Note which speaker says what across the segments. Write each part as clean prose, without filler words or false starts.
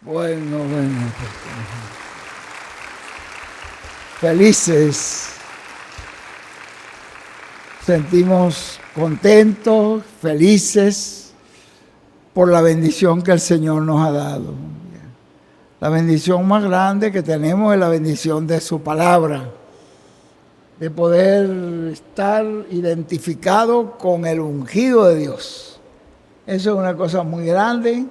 Speaker 1: Bueno. Felices. Sentimos contentos, felices por la bendición que el Señor nos ha dado. La bendición más grande que tenemos es la bendición de su palabra, de poder estar identificado con el ungido de Dios. Eso es una cosa muy grande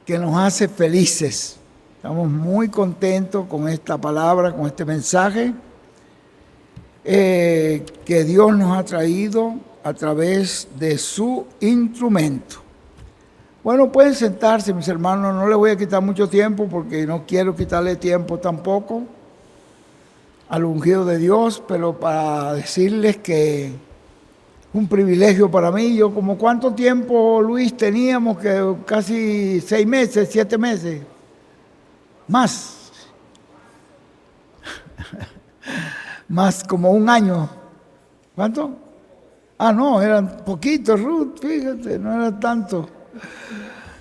Speaker 1: que nos hace felices. Estamos muy contentos con esta palabra, con este mensaje que Dios nos ha traído a través de su instrumento. Bueno, pueden sentarse, mis hermanos, no les voy a quitar mucho tiempo porque no quiero quitarle tiempo tampoco al ungido de Dios, pero para decirles que es un privilegio para mí. Yo, como ¿cuánto tiempo, Luis, teníamos? Que casi 6 meses, 7 meses, más. Más como un año. ¿Cuánto? No, eran poquitos, Ruth, fíjate, no eran tanto.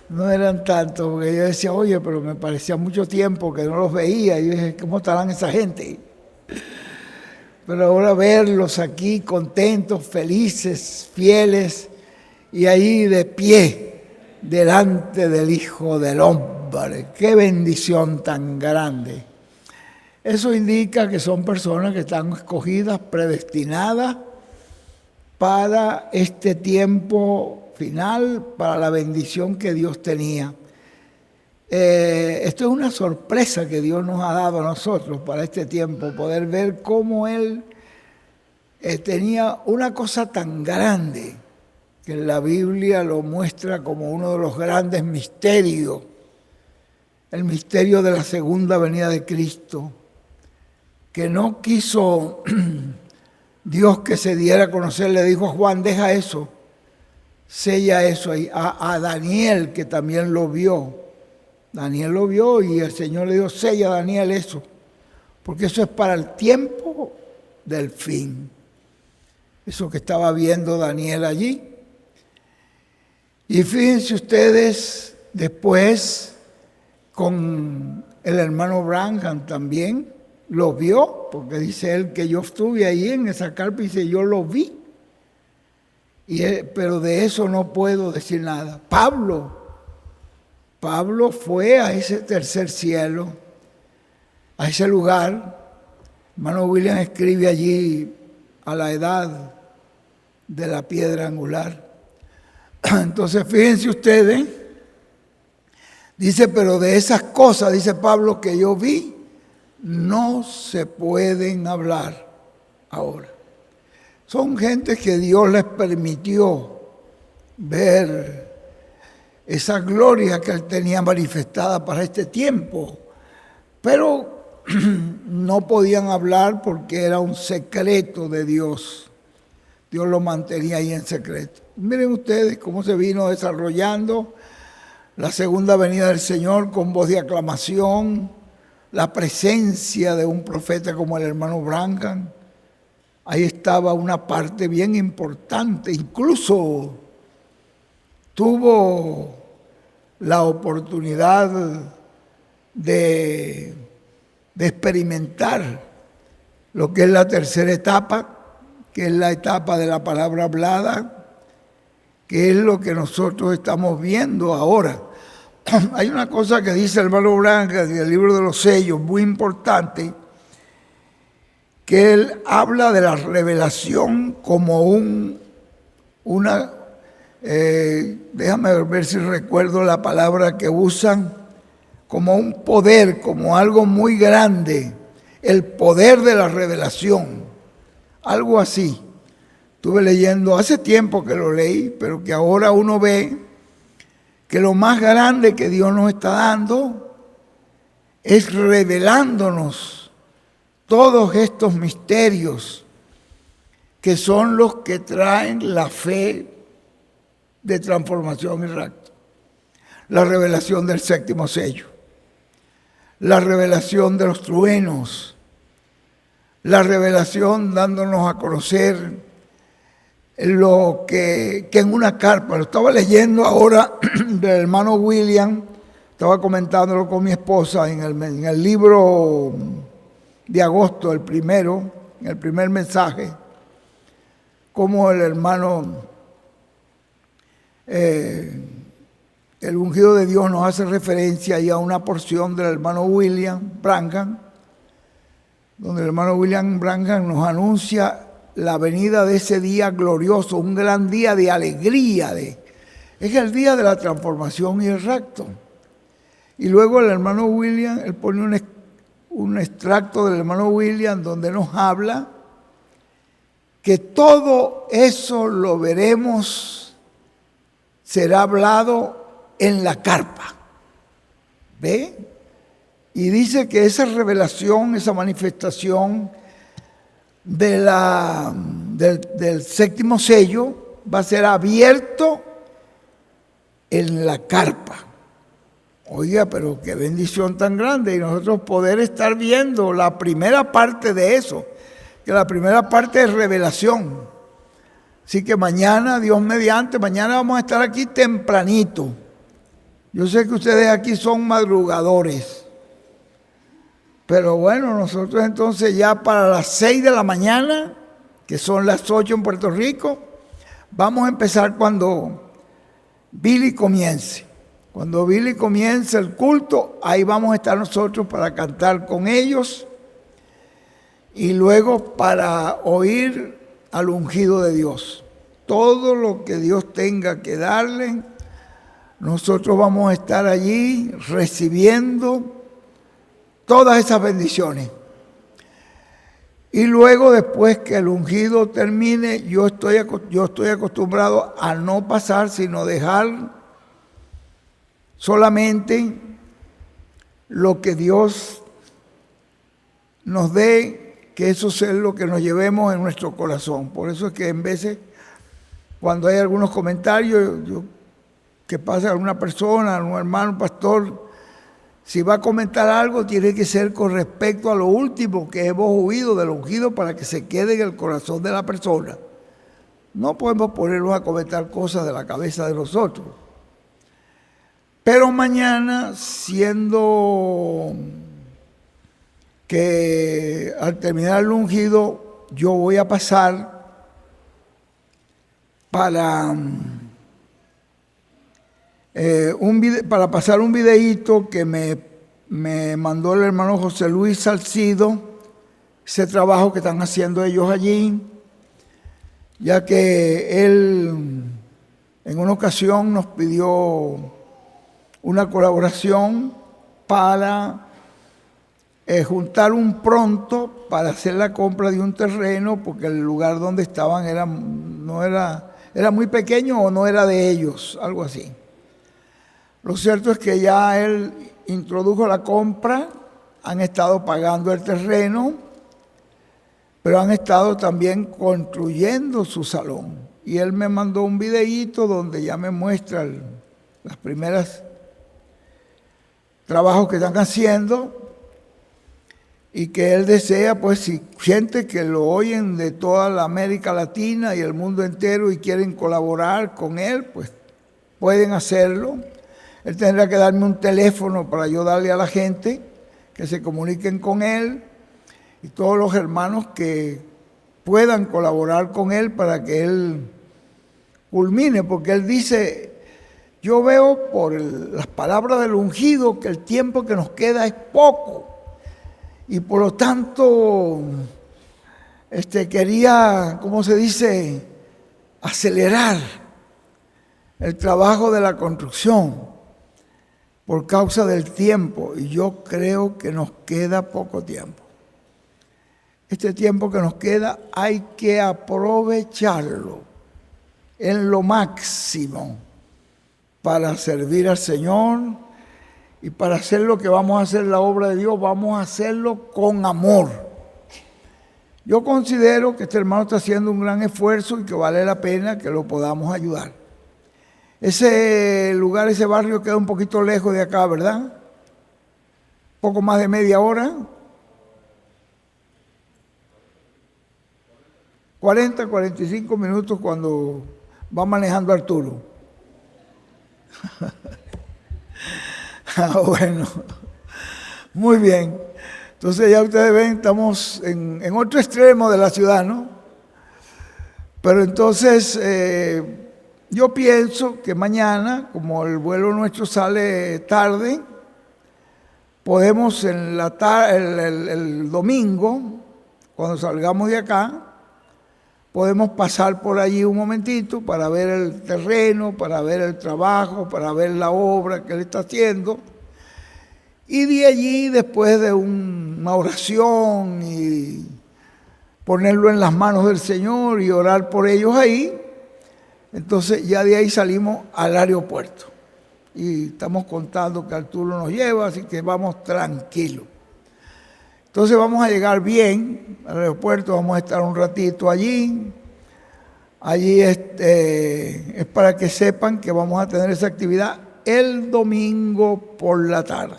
Speaker 1: No eran tantos, porque yo decía, oye, pero me parecía mucho tiempo que no los veía. Y yo dije, ¿cómo estarán esa gente? Pero ahora verlos aquí contentos, felices, fieles, y ahí de pie, delante del Hijo del Hombre. ¡Qué bendición tan grande! Eso indica que son personas que están escogidas, predestinadas para este tiempo final, para la bendición que Dios tenía. Esto es una sorpresa que Dios nos ha dado a nosotros para este tiempo, poder ver cómo Él tenía una cosa tan grande, que la Biblia lo muestra como uno de los grandes misterios, el misterio de la segunda venida de Cristo, que no quiso Dios que se diera a conocer. Le dijo a Juan, deja eso, sella eso ahí. A Daniel, que también lo vio. Daniel lo vio y el Señor le dijo, sella a Daniel eso, porque eso es para el tiempo del fin. Eso que estaba viendo Daniel allí. Y fíjense ustedes, después con el hermano Branham también, lo vio, porque dice él que yo estuve ahí en esa carpa y dice, yo lo vi. Pero de eso no puedo decir nada. Pablo fue a ese tercer cielo, a ese lugar. Hermano William escribe allí a la edad de la piedra angular. Entonces fíjense ustedes, dice, pero de esas cosas, dice Pablo, que yo vi, no se pueden hablar ahora. Son gente que Dios les permitió ver esa gloria que Él tenía manifestada para este tiempo, pero no podían hablar porque era un secreto de Dios. Dios lo mantenía ahí en secreto. Miren ustedes cómo se vino desarrollando la segunda venida del Señor con voz de aclamación, la presencia de un profeta como el hermano Branham. Ahí estaba una parte bien importante. Incluso tuvo la oportunidad de experimentar lo que es la tercera etapa, que es la etapa de la palabra hablada, que es lo que nosotros estamos viendo ahora. Hay una cosa que dice el hermano Branham en el libro de los sellos, muy importante, que él habla de la revelación como déjame ver si recuerdo la palabra que usan, como un poder, como algo muy grande, el poder de la revelación, algo así. Estuve leyendo, hace tiempo que lo leí, pero que ahora uno ve que lo más grande que Dios nos está dando es revelándonos todos estos misterios que son los que traen la fe de transformación y rapto. La revelación del séptimo sello, la revelación de los truenos, la revelación dándonos a conocer lo que en una carpa, lo estaba leyendo ahora del hermano William, Estaba comentándolo con mi esposa en el libro de agosto, en el primer mensaje, como el hermano, el ungido de Dios nos hace referencia ahí a una porción del hermano William Branham, donde el hermano William Branham nos anuncia la venida de ese día glorioso, un gran día de alegría. Es el día de la transformación y el rapto. Y luego el hermano William, él pone un extracto del hermano William donde nos habla que todo eso lo veremos, será hablado en la carpa. ¿Ve? Y dice que esa revelación, esa manifestación del séptimo sello va a ser abierto en la carpa. Oiga, pero qué bendición tan grande, y nosotros poder estar viendo la primera parte de eso, que la primera parte es revelación. Así que mañana, Dios mediante, mañana vamos a estar aquí tempranito. Yo sé que ustedes aquí son madrugadores, pero bueno, nosotros entonces ya para las 6 de la mañana, que son las 8 en Puerto Rico, vamos a empezar cuando Billy comience. Cuando Billy comience el culto, ahí vamos a estar nosotros para cantar con ellos y luego para oír al ungido de Dios. Todo lo que Dios tenga que darle, nosotros vamos a estar allí recibiendo todas esas bendiciones. Y luego, después que el ungido termine, yo estoy acostumbrado a no pasar, sino dejar solamente lo que Dios nos dé, que eso sea lo que nos llevemos en nuestro corazón. Por eso es que en veces, cuando hay algunos comentarios, que pasa a alguna persona, a algún hermano, pastor, si va a comentar algo, tiene que ser con respecto a lo último que hemos oído del ungido para que se quede en el corazón de la persona. No podemos ponernos a comentar cosas de la cabeza de nosotros. Pero mañana, siendo que al terminar el ungido, yo voy a pasar para pasar un videíto que me mandó el hermano José Luis Salcido, ese trabajo que están haciendo ellos allí, ya que él en una ocasión nos pidió una colaboración para juntar un pronto para hacer la compra de un terreno, porque el lugar donde estaban era muy pequeño o no era de ellos, algo así. Lo cierto es que ya él introdujo la compra, han estado pagando el terreno, pero han estado también construyendo su salón. Y él me mandó un videíto donde ya me muestra las primeras trabajos que están haciendo y que él desea, pues si gente que lo oyen de toda la América Latina y el mundo entero y quieren colaborar con él, pues pueden hacerlo. Él tendrá que darme un teléfono para yo darle a la gente que se comuniquen con él y todos los hermanos que puedan colaborar con él para que él culmine, porque él dice: yo veo por las palabras del ungido que el tiempo que nos queda es poco y por lo tanto quería, ¿cómo se dice?, acelerar el trabajo de la construcción por causa del tiempo, y yo creo que nos queda poco tiempo. Este tiempo que nos queda hay que aprovecharlo en lo máximo para servir al Señor y para hacer lo que vamos a hacer, la obra de Dios, vamos a hacerlo con amor. Yo considero que este hermano está haciendo un gran esfuerzo y que vale la pena que lo podamos ayudar. Ese lugar, ese barrio queda un poquito lejos de acá, ¿verdad? Poco más de media hora. 40, 45 minutos cuando va manejando Arturo. Bueno, muy bien. Entonces ya ustedes ven, estamos en otro extremo de la ciudad, ¿no? Pero entonces yo pienso que mañana, como el vuelo nuestro sale tarde, podemos el domingo, cuando salgamos de acá, podemos pasar por allí un momentito para ver el terreno, para ver el trabajo, para ver la obra que él está haciendo. Y de allí, después de una oración y ponerlo en las manos del Señor y orar por ellos ahí, entonces ya de ahí salimos al aeropuerto. Y estamos contando que Arturo nos lleva, así que vamos tranquilos. Entonces vamos a llegar bien al aeropuerto, vamos a estar un ratito allí. Allí es para que sepan que vamos a tener esa actividad el domingo por la tarde.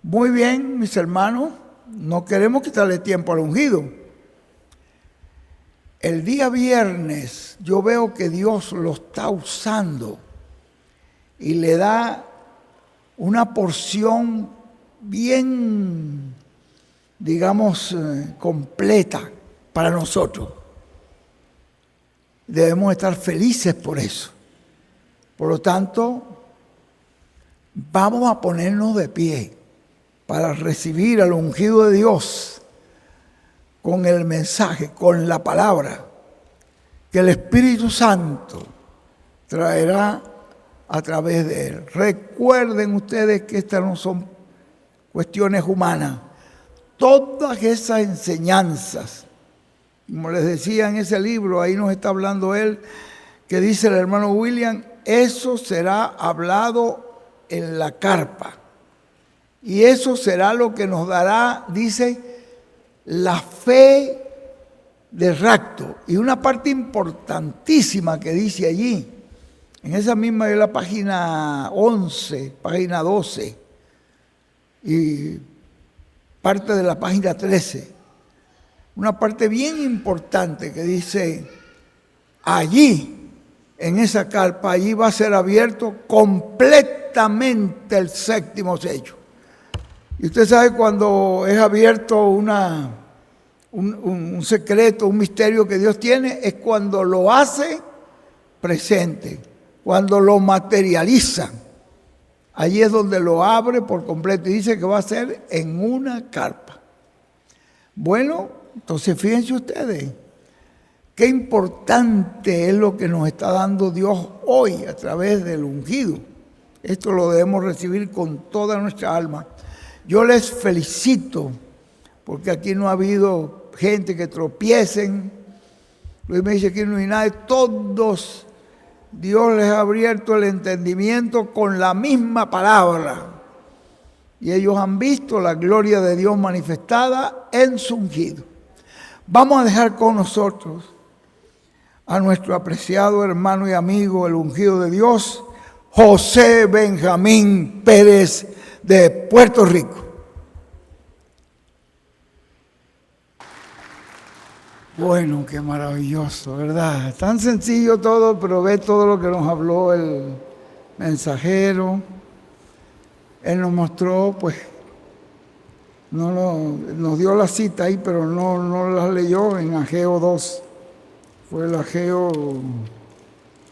Speaker 1: Muy bien, mis hermanos, no queremos quitarle tiempo al ungido. El día viernes yo veo que Dios lo está usando y le da una porción bien, digamos, completa para nosotros. Debemos estar felices por eso. Por lo tanto, vamos a ponernos de pie para recibir al ungido de Dios con el mensaje, con la palabra que el Espíritu Santo traerá a través de él. Recuerden ustedes que estas no son cuestiones humanas. Todas esas enseñanzas, como les decía en ese libro, ahí nos está hablando él, que dice el hermano William, eso será hablado en la carpa. Y eso será lo que nos dará, dice, la fe de rapto. Y una parte importantísima que dice allí, en esa misma de la página 11, página 12, y parte de la página 13, una parte bien importante que dice, allí, en esa carpa, allí va a ser abierto completamente el séptimo sello. Y usted sabe cuando es abierto un secreto, un misterio que Dios tiene, es cuando lo hace presente, cuando lo materializa. Allí es donde lo abre por completo y dice que va a ser en una carpa. Bueno, entonces fíjense ustedes, qué importante es lo que nos está dando Dios hoy a través del ungido. Esto lo debemos recibir con toda nuestra alma. Yo les felicito porque aquí no ha habido gente que tropiecen. Luis me dice que no hay nadie. Todos, Dios les ha abierto el entendimiento con la misma palabra. Y ellos han visto la gloria de Dios manifestada en su ungido. Vamos a dejar con nosotros a nuestro apreciado hermano y amigo, el ungido de Dios, José Benjamín Pérez de Puerto Rico. Bueno, qué maravilloso, ¿verdad? Tan sencillo todo, pero ve todo lo que nos habló el mensajero. Él nos mostró, pues, nos dio la cita ahí, pero no la leyó en Ageo 2. Fue el Ageo,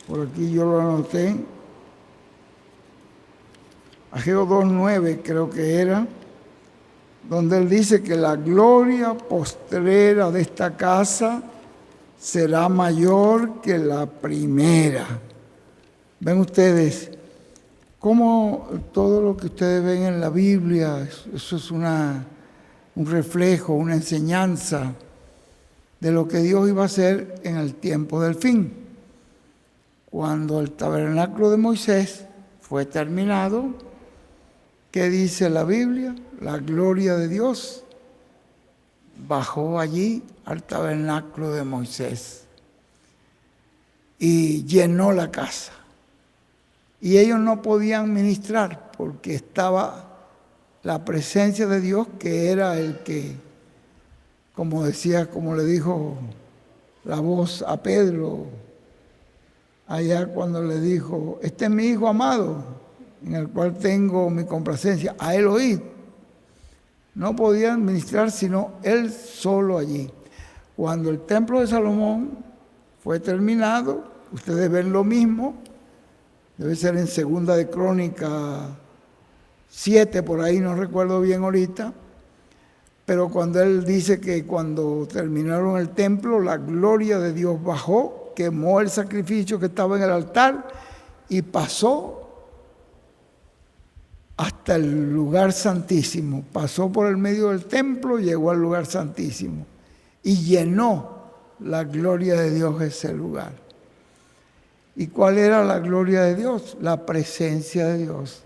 Speaker 1: por aquí yo lo anoté. Ageo 2:9 creo que era, donde él dice que la gloria postrera de esta casa será mayor que la primera. Ven ustedes, cómo todo lo que ustedes ven en la Biblia, eso es un reflejo, una enseñanza de lo que Dios iba a hacer en el tiempo del fin. Cuando el tabernáculo de Moisés fue terminado, ¿qué dice la Biblia? La gloria de Dios bajó allí al tabernáculo de Moisés y llenó la casa. Y ellos no podían ministrar porque estaba la presencia de Dios, que era el que, como decía, como le dijo la voz a Pedro allá cuando le dijo, este es mi hijo amado, en el cual tengo mi complacencia, a él oíd. No podía administrar sino él solo allí. Cuando el templo de Salomón fue terminado, ustedes ven lo mismo, debe ser en Segunda de Crónicas 7, por ahí, no recuerdo bien ahorita, pero cuando él dice que cuando terminaron el templo, la gloria de Dios bajó, quemó el sacrificio que estaba en el altar y pasó hasta el lugar santísimo. Pasó por el medio del templo, llegó al lugar santísimo y llenó la gloria de Dios ese lugar. ¿Y cuál era la gloria de Dios? La presencia de Dios.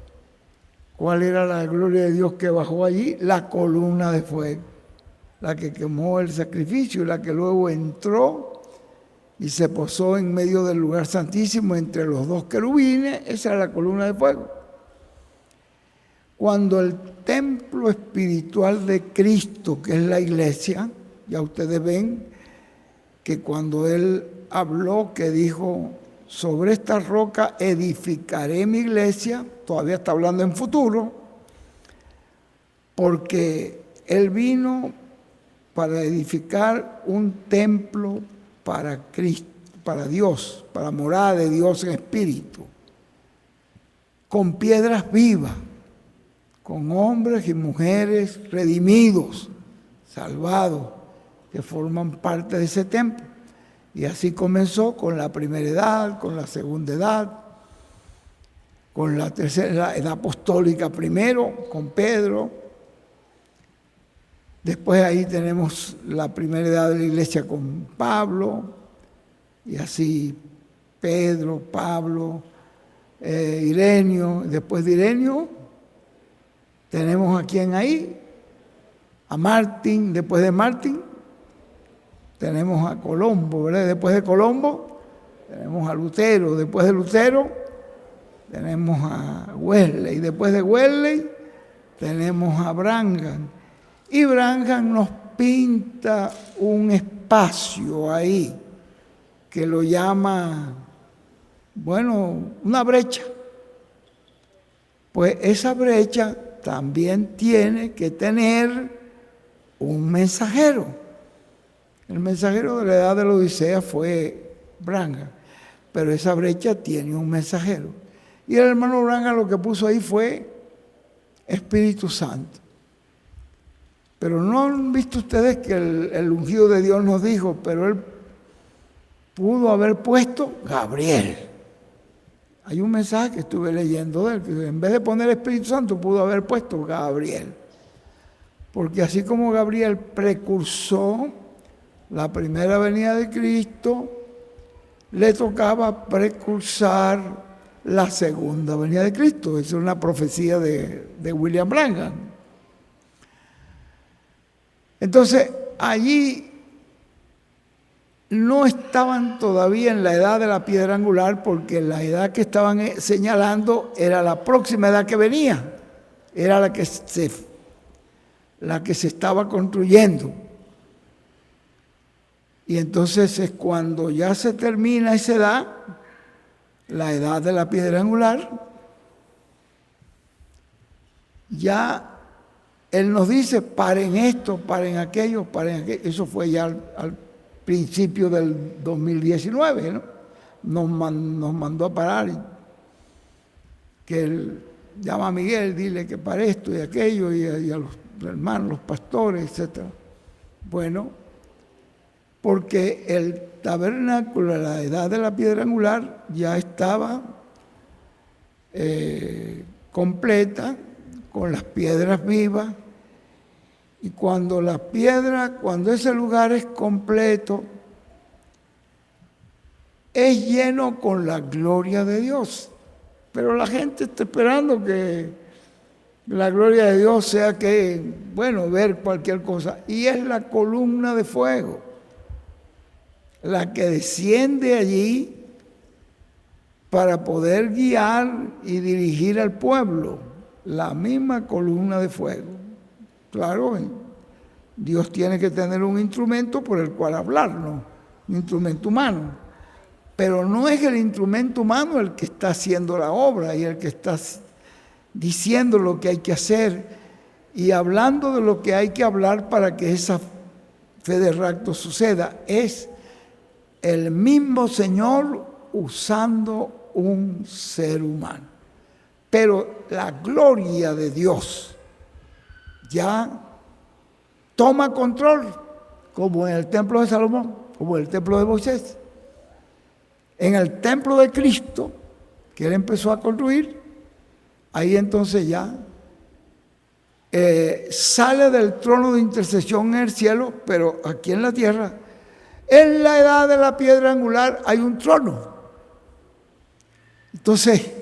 Speaker 1: ¿Cuál era la gloria de Dios que bajó allí? La columna de fuego, la que quemó el sacrificio, la que luego entró y se posó en medio del lugar santísimo entre los dos querubines. Esa era la columna de fuego. Cuando el templo espiritual de Cristo, que es la iglesia, ya ustedes ven que cuando Él habló, que dijo, sobre esta roca edificaré mi iglesia, todavía está hablando en futuro, porque Él vino para edificar un templo para Cristo, para Dios, para morada de Dios en espíritu, con piedras vivas, con hombres y mujeres redimidos, salvados, que forman parte de ese templo. Y así comenzó con la primera edad, con la segunda edad, con la tercera edad apostólica primero, con Pedro. Después ahí tenemos la primera edad de la iglesia con Pablo, y así Pedro, Pablo, Ireneo. Después de Ireneo tenemos a quién ahí, a Martín. Después de Martín tenemos a Colombo, ¿verdad? Después de Colombo tenemos a Lutero. Después de Lutero tenemos a Wesley. Después de Wesley tenemos a Branham. Y Branham nos pinta un espacio ahí que lo llama, bueno, una brecha. Pues esa brecha también tiene que tener un mensajero. El mensajero de la edad de la Odisea fue Branham, pero esa brecha tiene un mensajero. Y el hermano Branham lo que puso ahí fue Espíritu Santo. Pero no han visto ustedes que el ungido de Dios nos dijo, pero él pudo haber puesto Gabriel. Hay un mensaje que estuve leyendo de él, que en vez de poner Espíritu Santo, pudo haber puesto Gabriel. Porque así como Gabriel precursó la primera venida de Cristo, le tocaba precursar la segunda venida de Cristo. Es una profecía de William Branham. Entonces, allí no estaban todavía en la edad de la piedra angular, porque la edad que estaban señalando era la próxima edad que venía, era la que se estaba construyendo. Y entonces es cuando ya se termina esa edad, la edad de la piedra angular, ya Él nos dice, paren esto, paren aquello, paren aquello. Eso fue ya al principio del 2019, ¿no? Nos mandó a parar, que Él llama a Miguel, dile que pare esto y aquello, y a los hermanos, los pastores, etc. Bueno, porque el tabernáculo, la edad de la piedra angular, ya estaba completa, con las piedras vivas. Y cuando ese lugar es completo, es lleno con la gloria de Dios. Pero la gente está esperando que la gloria de Dios sea ver cualquier cosa. Y es la columna de fuego la que desciende allí para poder guiar y dirigir al pueblo. La misma columna de fuego. Claro, Dios tiene que tener un instrumento por el cual hablarnos, un instrumento humano. Pero no es el instrumento humano el que está haciendo la obra y el que está diciendo lo que hay que hacer y hablando de lo que hay que hablar para que esa fe de rapto suceda. Es el mismo Señor usando un ser humano. Pero la gloria de Dios ya toma control, como en el templo de Salomón, como en el templo de Moisés. En el templo de Cristo, que él empezó a construir, ahí entonces ya sale del trono de intercesión en el cielo, pero aquí en la tierra, en la edad de la piedra angular, hay un trono. Entonces,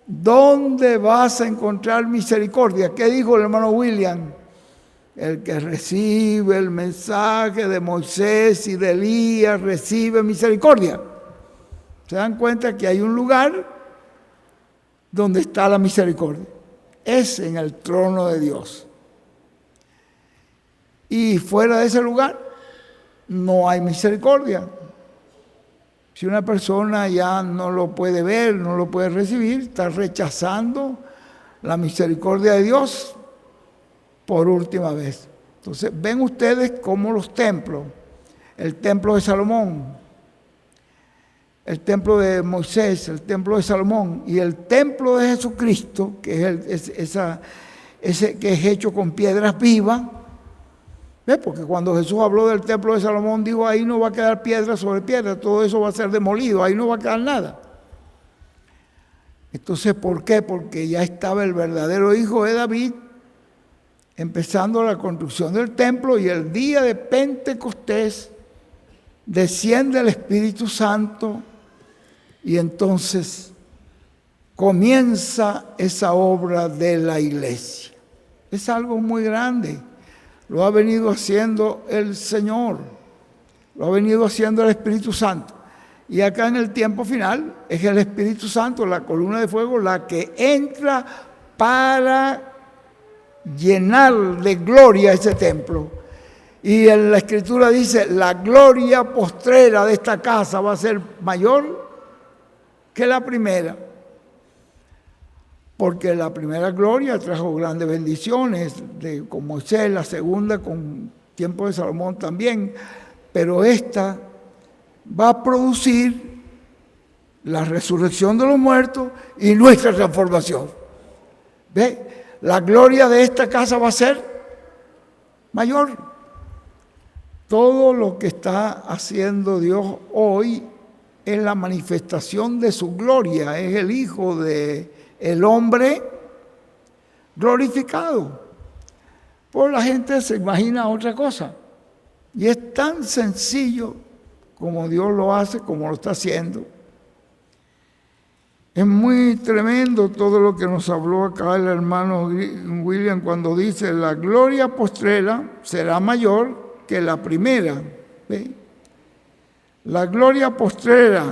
Speaker 1: ¿dónde vas a encontrar misericordia? ¿Qué dijo el hermano William? El que recibe el mensaje de Moisés y de Elías recibe misericordia. ¿Se dan cuenta que hay un lugar donde está la misericordia? Es en el trono de Dios. Y fuera de ese lugar no hay misericordia. Si una persona ya no lo puede ver, no lo puede recibir, está rechazando la misericordia de Dios por última vez. Entonces, ven ustedes cómo los templos, el templo de Salomón, el templo de Moisés, el templo de Salomón y el templo de Jesucristo, que es ese que es hecho con piedras vivas. ¿Ves? Porque cuando Jesús habló del templo de Salomón, dijo, ahí no va a quedar piedra sobre piedra, todo eso va a ser demolido, ahí no va a quedar nada. Entonces, ¿por qué? Porque ya estaba el verdadero hijo de David empezando la construcción del templo, y el día de Pentecostés desciende el Espíritu Santo y entonces comienza esa obra de la iglesia. Es algo muy grande. Lo ha venido haciendo el Señor, lo ha venido haciendo el Espíritu Santo. Y acá en el tiempo final es el Espíritu Santo, la columna de fuego, la que entra para llenar de gloria ese templo. Y en la Escritura dice, la gloria postrera de esta casa va a ser mayor que la primera. Porque la primera gloria trajo grandes bendiciones, con Moisés, la segunda con tiempo de Salomón también, pero esta va a producir la resurrección de los muertos y nuestra transformación. ¿Ve? La gloria de esta casa va a ser mayor. Todo lo que está haciendo Dios hoy es la manifestación de su gloria, es el Hijo del hombre glorificado. Pues la gente se imagina otra cosa. Y es tan sencillo como Dios lo hace, como lo está haciendo. Es muy tremendo todo lo que nos habló acá el hermano William cuando dice, la gloria postrera será mayor que la primera. ¿Ve? La gloria postrera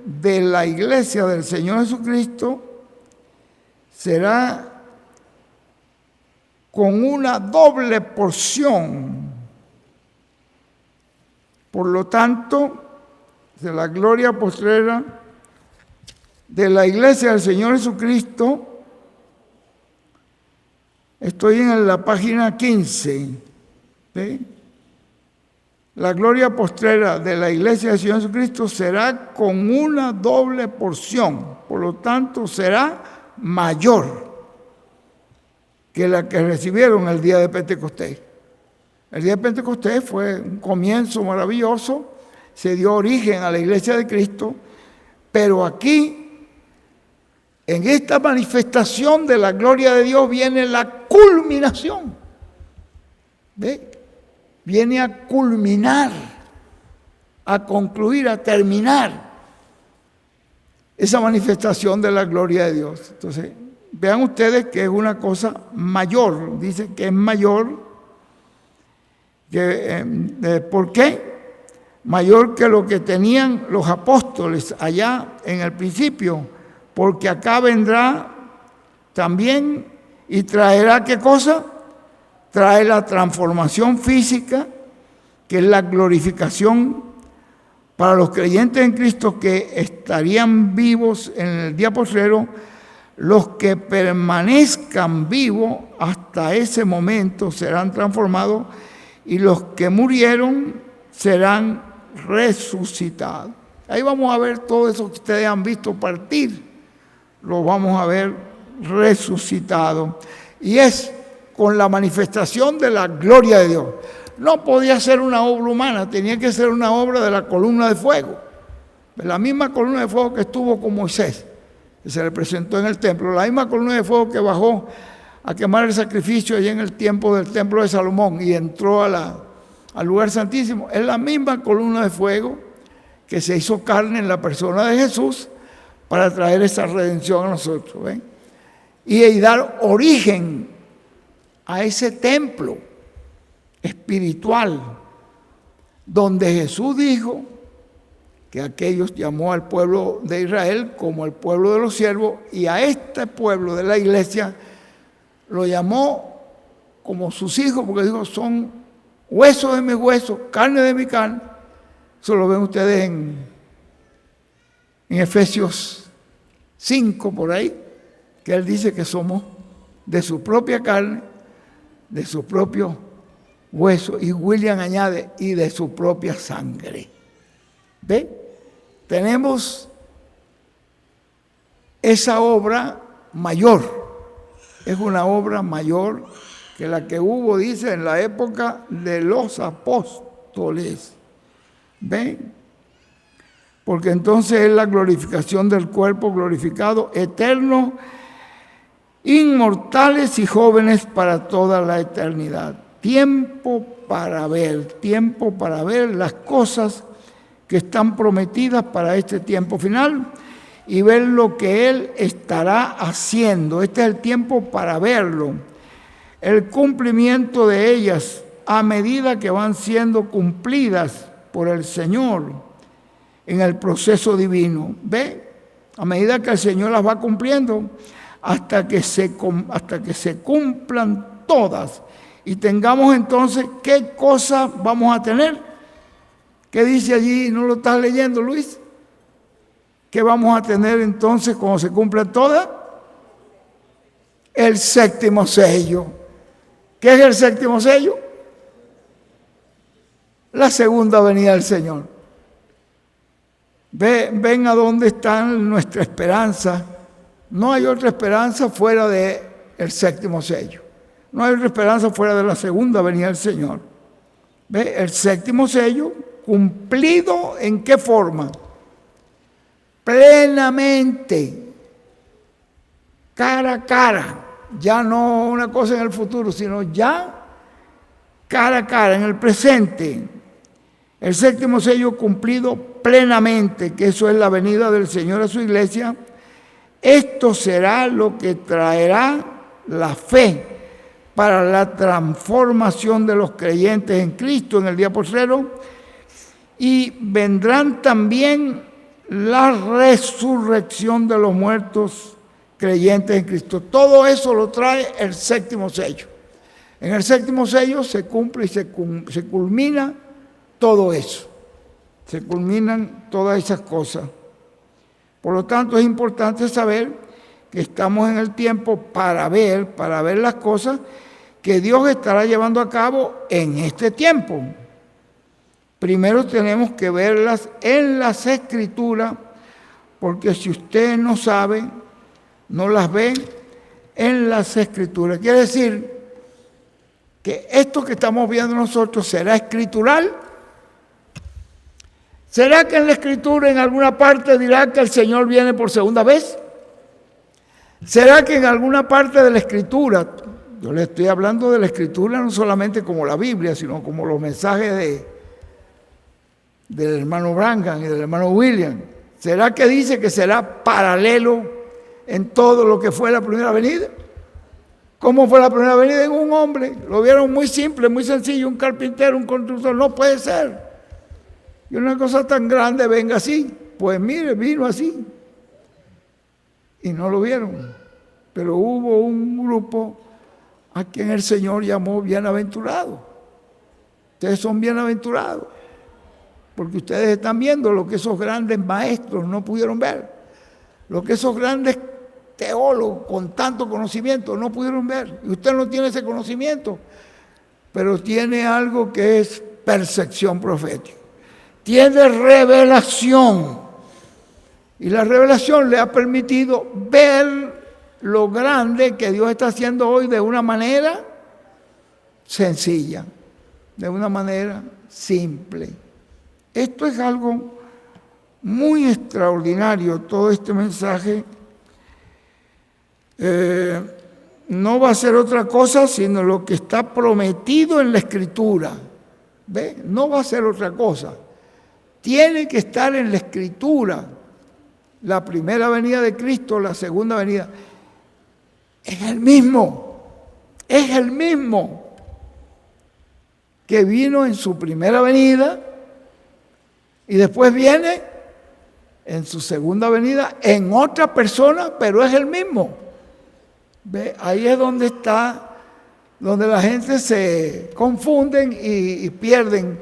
Speaker 1: de la iglesia del Señor Jesucristo será con una doble porción. Por lo tanto, de la gloria postrera de la iglesia del Señor Jesucristo, estoy en la página 15. ¿Ve? La gloria postrera de la iglesia del Señor Jesucristo será con una doble porción, por lo tanto será mayor que la que recibieron el día de Pentecostés. El día de Pentecostés fue un comienzo maravilloso, se dio origen a la iglesia de Cristo, pero aquí, en esta manifestación de la gloria de Dios, viene la culminación. ¿Ve? Viene a culminar, a concluir, a terminar esa manifestación de la gloria de Dios. Entonces, vean ustedes que es una cosa mayor, dice que es mayor. ¿Por qué? Mayor que lo que tenían los apóstoles allá en el principio, porque acá vendrá también y traerá ¿qué cosa? Trae la transformación física, que es la glorificación para los creyentes en Cristo que estarían vivos en el día postrero, Los que permanezcan vivos hasta ese momento serán transformados y los que murieron serán resucitados. Ahí vamos a ver todo eso que ustedes han visto partir, lo vamos a ver resucitado. Y es con la manifestación de la gloria de Dios. No podía ser una obra humana, tenía que ser una obra de la columna de fuego. La misma columna de fuego que estuvo con Moisés, que se le presentó en el templo, la misma columna de fuego que bajó a quemar el sacrificio allí en el tiempo del templo de Salomón y entró al lugar santísimo, es la misma columna de fuego que se hizo carne en la persona de Jesús para traer esa redención a nosotros, ¿ven? Y dar origen a ese templo espiritual donde Jesús dijo que aquellos llamó al pueblo de Israel como el pueblo de los siervos, y a este pueblo de la iglesia lo llamó como sus hijos, porque dijo, son huesos de mis huesos, carne de mi carne. Eso lo ven ustedes en Efesios 5, por ahí, que él dice que somos de su propia carne, de su propio hueso, y William añade, y de su propia sangre. ¿Ve? Tenemos esa obra mayor, es una obra mayor que la que hubo, dice, en la época de los apóstoles. ¿Ven? Porque entonces es la glorificación del cuerpo glorificado, eterno, inmortales y jóvenes para toda la eternidad. Tiempo para ver las cosas que están prometidas para este tiempo final y ver lo que Él estará haciendo. Este es el tiempo para verlo. El cumplimiento de ellas a medida que van siendo cumplidas por el Señor en el proceso divino. ¿Ve? A medida que el Señor las va cumpliendo hasta que se cumplan todas. Y tengamos entonces, ¿qué cosas vamos a tener? ¿Qué dice allí? ¿No lo estás leyendo, Luis? ¿Qué vamos a tener entonces cuando se cumplan todas? El séptimo sello. ¿Qué es el séptimo sello? La segunda venida del Señor. Ven a dónde está nuestra esperanza. No hay otra esperanza fuera del séptimo sello. No hay otra esperanza fuera de la segunda venida del Señor. ¿Ve? El séptimo sello cumplido, ¿en qué forma? Plenamente, cara a cara, ya no una cosa en el futuro, sino ya cara a cara, en el presente. El séptimo sello cumplido plenamente, que eso es la venida del Señor a su iglesia. Esto será lo que traerá la fe para la transformación de los creyentes en Cristo en el día postrero, y vendrán también la resurrección de los muertos creyentes en Cristo. Todo eso lo trae el séptimo sello. En el séptimo sello se cumple y se culmina todo eso. Se culminan todas esas cosas. Por lo tanto, es importante saber que estamos en el tiempo para ver las cosas que Dios estará llevando a cabo en este tiempo. Primero tenemos que verlas en las Escrituras, porque si usted no sabe, no las ve en las Escrituras. Quiere decir que esto que estamos viendo nosotros será escritural. ¿Será que en la Escritura en alguna parte dirá que el Señor viene por segunda vez? ¿Será que en alguna parte de la Escritura, yo le estoy hablando de la Escritura no solamente como la Biblia, sino como los mensajes del hermano Branham y del hermano William, ¿será que dice que será paralelo en todo lo que fue la primera venida? ¿Cómo fue la primera venida? En un hombre. Lo vieron muy simple, muy sencillo, un carpintero, un constructor. No puede ser. Y una cosa tan grande venga así. Pues mire, vino así. Y no lo vieron. Pero hubo un grupo a quien el Señor llamó bienaventurado. Ustedes son bienaventurados, porque ustedes están viendo lo que esos grandes maestros no pudieron ver, lo que esos grandes teólogo con tanto conocimiento, no pudieron ver. Y usted no tiene ese conocimiento, pero tiene algo que es percepción profética. Tiene revelación. Y la revelación le ha permitido ver lo grande que Dios está haciendo hoy de una manera sencilla, de una manera simple. Esto es algo muy extraordinario, todo este mensaje. No va a ser otra cosa sino lo que está prometido en la Escritura. ¿Ve? No va a ser otra cosa. Tiene que estar en la Escritura. La primera venida de Cristo, la segunda venida. Es el mismo que vino en su primera venida y después viene en su segunda venida en otra persona, pero es el mismo. ¿Ve? Ahí es donde la gente se confunden y pierden,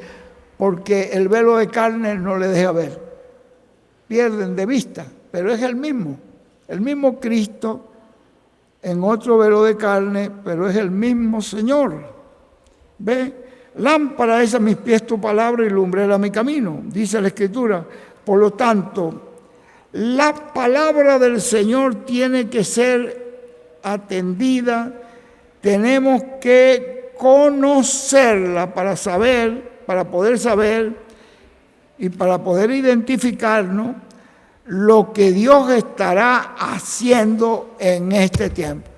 Speaker 1: porque el velo de carne no le deja ver. Pierden de vista, pero es el mismo Cristo en otro velo de carne, pero es el mismo Señor. ¿Ve? Lámpara es a mis pies tu palabra y lumbrera mi camino, dice la Escritura. Por lo tanto, la palabra del Señor tiene que ser atendida, tenemos que conocerla para poder saber y para poder identificarnos lo que Dios estará haciendo en este tiempo.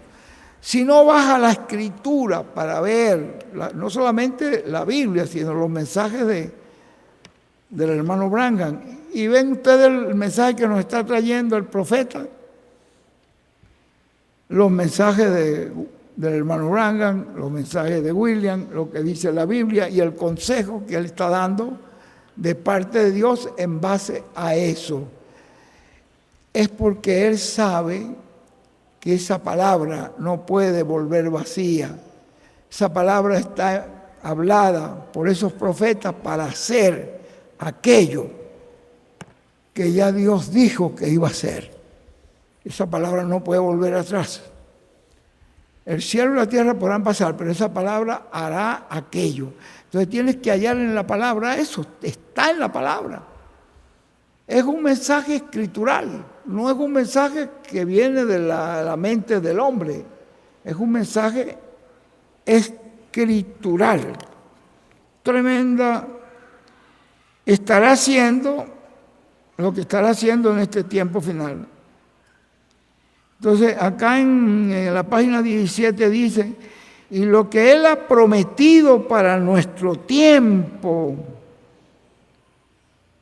Speaker 1: Si no vas a la Escritura para ver, no solamente la Biblia, sino los mensajes del hermano Branham, y ven ustedes el mensaje que nos está trayendo el profeta, los mensajes del hermano Branham, los mensajes de William, lo que dice la Biblia y el consejo que él está dando de parte de Dios en base a eso. Es porque él sabe que esa palabra no puede volver vacía. Esa palabra está hablada por esos profetas para hacer aquello que ya Dios dijo que iba a hacer. Esa palabra no puede volver atrás. El cielo y la tierra podrán pasar, pero esa palabra hará aquello. Entonces tienes que hallar en la palabra eso, está en la palabra. Es un mensaje escritural, no es un mensaje que viene de la mente del hombre, es un mensaje escritural. Tremenda estará haciendo lo que estará haciendo en este tiempo final. Entonces, acá en la página 17 dice, y lo que Él ha prometido para nuestro tiempo,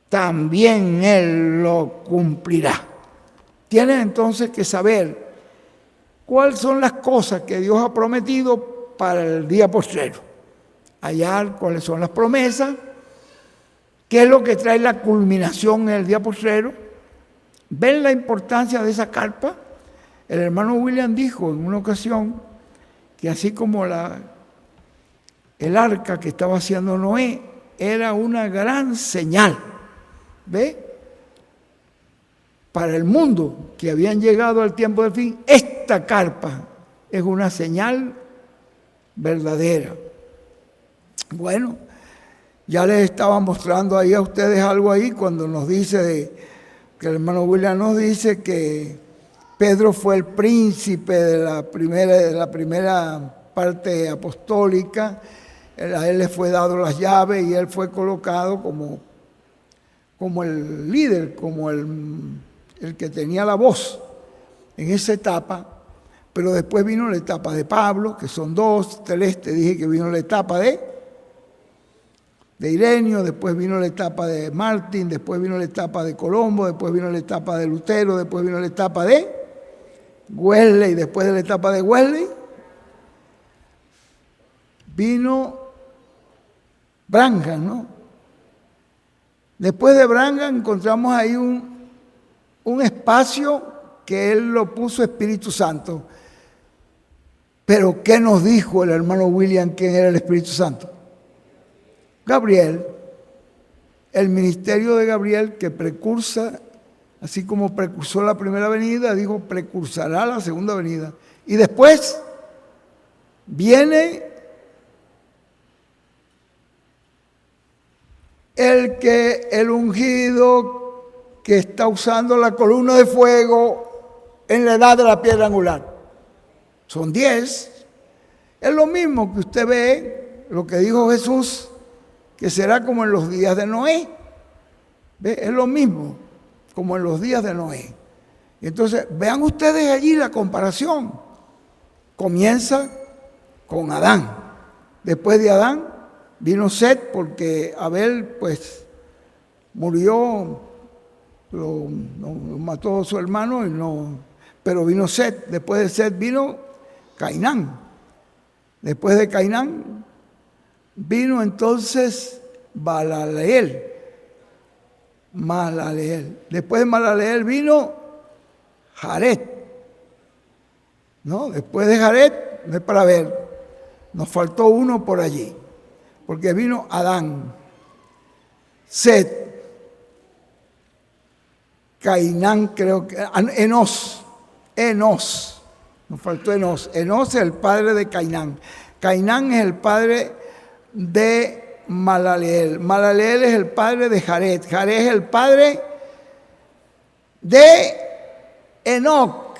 Speaker 1: también Él lo cumplirá. Tienes entonces que saber cuáles son las cosas que Dios ha prometido para el día postrero. Hallar cuáles son las promesas, qué es lo que trae la culminación en el día postrero. ¿Ven la importancia de esa carpa? El hermano William dijo en una ocasión que así como el arca que estaba haciendo Noé era una gran señal, ¿ve? Para el mundo que habían llegado al tiempo del fin, esta carpa es una señal verdadera. Bueno, ya les estaba mostrando ahí a ustedes algo ahí cuando nos dice que el hermano William nos dice que Pedro fue el príncipe de la primera parte apostólica, a él le fue dado las llaves y él fue colocado como el líder, como el que tenía la voz en esa etapa, pero después vino la etapa de Pablo, que son dos, Celeste dije que vino la etapa de Ireneo, después vino la etapa de Martín, después vino la etapa de Colombo, después vino la etapa de Lutero, después vino la etapa de Wesley, después de la etapa de Wesley vino Branham, ¿no? Después de Branham encontramos ahí un espacio que él lo puso Espíritu Santo. Pero ¿qué nos dijo el hermano William quién era el Espíritu Santo? Gabriel, el ministerio de Gabriel que precursa Así como precursó la primera venida, dijo, precursará la segunda venida. Y después viene el ungido que está usando la columna de fuego en la edad de la piedra angular. Son 10. Es lo mismo que usted ve, lo que dijo Jesús, que será como en los días de Noé. ¿Ve? Es lo mismo, como en los días de Noé. Y entonces, vean ustedes allí la comparación. Comienza con Adán. Después de Adán vino Set, porque Abel, pues, murió, lo mató a su hermano, pero vino Set. Después de Set vino Cainán. Después de Cainán vino entonces Mahalaleel. Después de Mahalaleel vino Jared. ¿No? Después de Jared, no es para ver, nos faltó uno por allí, porque vino Adán, Set, Cainán, creo que, Enos, nos faltó Enos. Enos es el padre de Cainán. Cainán es el padre de Mahalaleel. Mahalaleel es el padre de Jared. Jared es el padre de Enoc,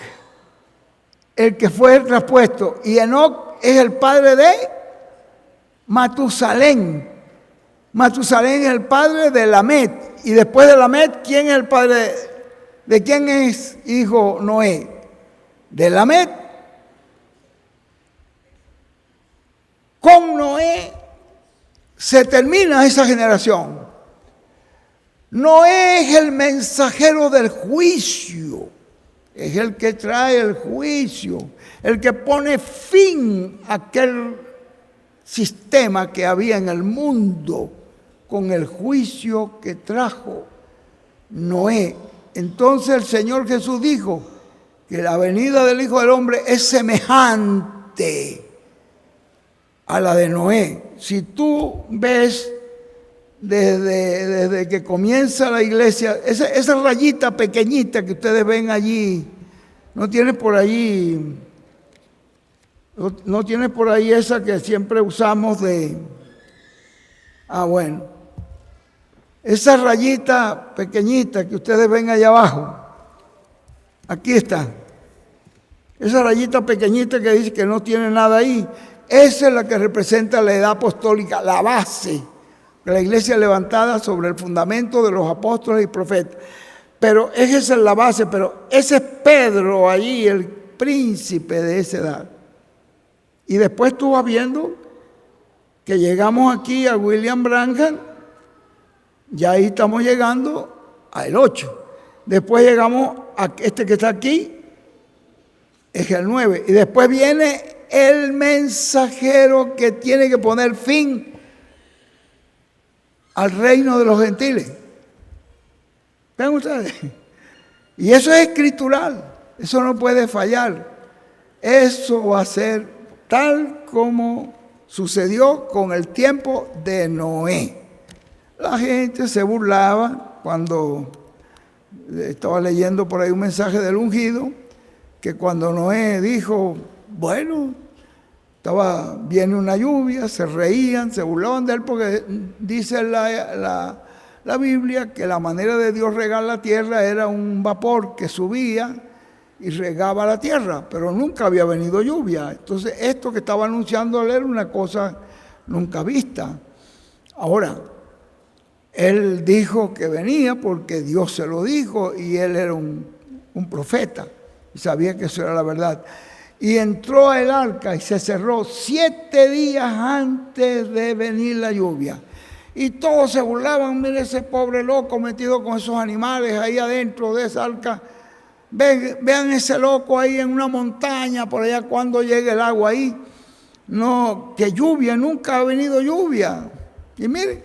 Speaker 1: el que fue traspuesto. Y Enoc es el padre de Matusalén. Matusalén es el padre de Lamet. Y después de Lamet, ¿quién es el padre? ¿De quién es hijo Noé? De Lamet. Con Noé se termina esa generación. Noé es el mensajero del juicio, es el que trae el juicio, el que pone fin a aquel sistema que había en el mundo con el juicio que trajo Noé. Entonces el Señor Jesús dijo que la venida del Hijo del Hombre es semejante a la de Noé. Si tú ves desde que comienza la iglesia, esa rayita pequeñita que ustedes ven allí, no tiene por allí esa que siempre usamos bueno, esa rayita pequeñita que ustedes ven allá abajo, aquí está, esa rayita pequeñita que dice que no tiene nada ahí, esa es la que representa la edad apostólica, la base de la iglesia levantada sobre el fundamento de los apóstoles y profetas. Pero esa es la base, pero ese es Pedro allí, el príncipe de esa edad. Y después tú vas viendo que llegamos aquí a William Branham, ya ahí estamos llegando al 8. Después llegamos a este que está aquí, es el 9. Y después viene el mensajero que tiene que poner fin al reino de los gentiles. ¿Ven ustedes? Y eso es escritural, eso no puede fallar. Eso va a ser tal como sucedió con el tiempo de Noé. La gente se burlaba cuando estaba leyendo por ahí un mensaje del ungido, que cuando Noé dijo, bueno, viene una lluvia, se reían, se burlaban de él, porque dice la Biblia que la manera de Dios regar la tierra era un vapor que subía y regaba la tierra, pero nunca había venido lluvia. Entonces esto que estaba anunciando él era una cosa nunca vista. Ahora, él dijo que venía porque Dios se lo dijo y él era un profeta y sabía que eso era la verdad. Y entró al arca y se cerró 7 días antes de venir la lluvia. Y todos se burlaban, mire ese pobre loco metido con esos animales ahí adentro de esa arca. Vean ese loco ahí en una montaña, por allá cuando llegue el agua ahí. No, que lluvia, nunca ha venido lluvia. Y mire,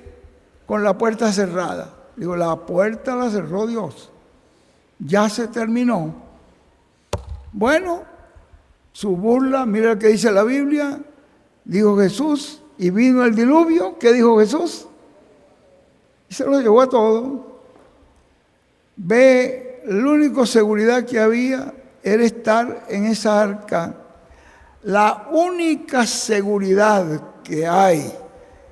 Speaker 1: con la puerta cerrada. Digo, la puerta la cerró Dios. Ya se terminó. Bueno, su burla, mira lo que dice la Biblia, dijo Jesús, y vino el diluvio. ¿Qué dijo Jesús? Y se lo llevó a todo. Ve la única seguridad que había era estar en esa arca. La única seguridad que hay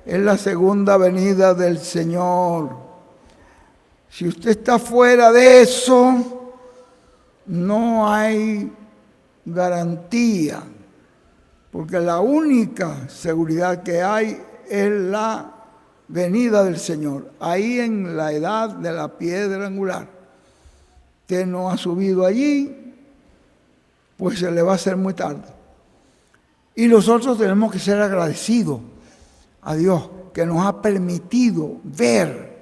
Speaker 1: es la segunda venida del Señor. Si usted está fuera de eso, no hay garantía, porque la única seguridad que hay es la venida del Señor. Ahí en la edad de la piedra angular, usted no ha subido allí, pues se le va a hacer muy tarde. Y nosotros tenemos que ser agradecidos a Dios que nos ha permitido ver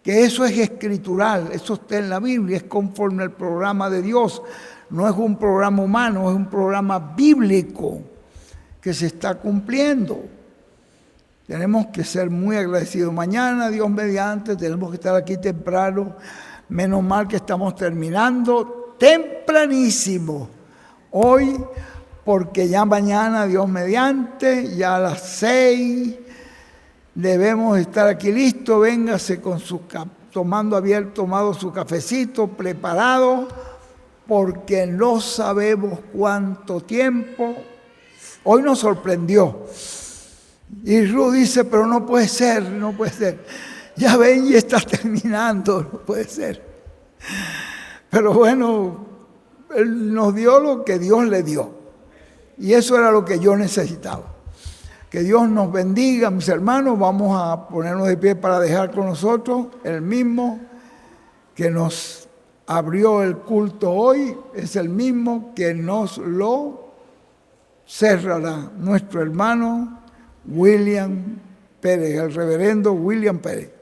Speaker 1: que eso es escritural, eso está en la Biblia, es conforme al programa de Dios. No es un programa humano, es un programa bíblico que se está cumpliendo. Tenemos que ser muy agradecidos. Mañana, Dios mediante, tenemos que estar aquí temprano. Menos mal que estamos terminando tempranísimo hoy, porque ya mañana, Dios mediante, ya a las 6 debemos estar aquí listos. Véngase con tomado su cafecito preparado, porque no sabemos cuánto tiempo. Hoy nos sorprendió. Y Ruth dice, pero no puede ser, no puede ser. Ya ven, y está terminando, no puede ser. Pero bueno, Él nos dio lo que Dios le dio. Y eso era lo que yo necesitaba. Que Dios nos bendiga, mis hermanos. Vamos a ponernos de pie para dejar con nosotros el mismo que nos abrió el culto hoy. Es el mismo que nos lo cerrará nuestro hermano William Pérez, el reverendo William Pérez.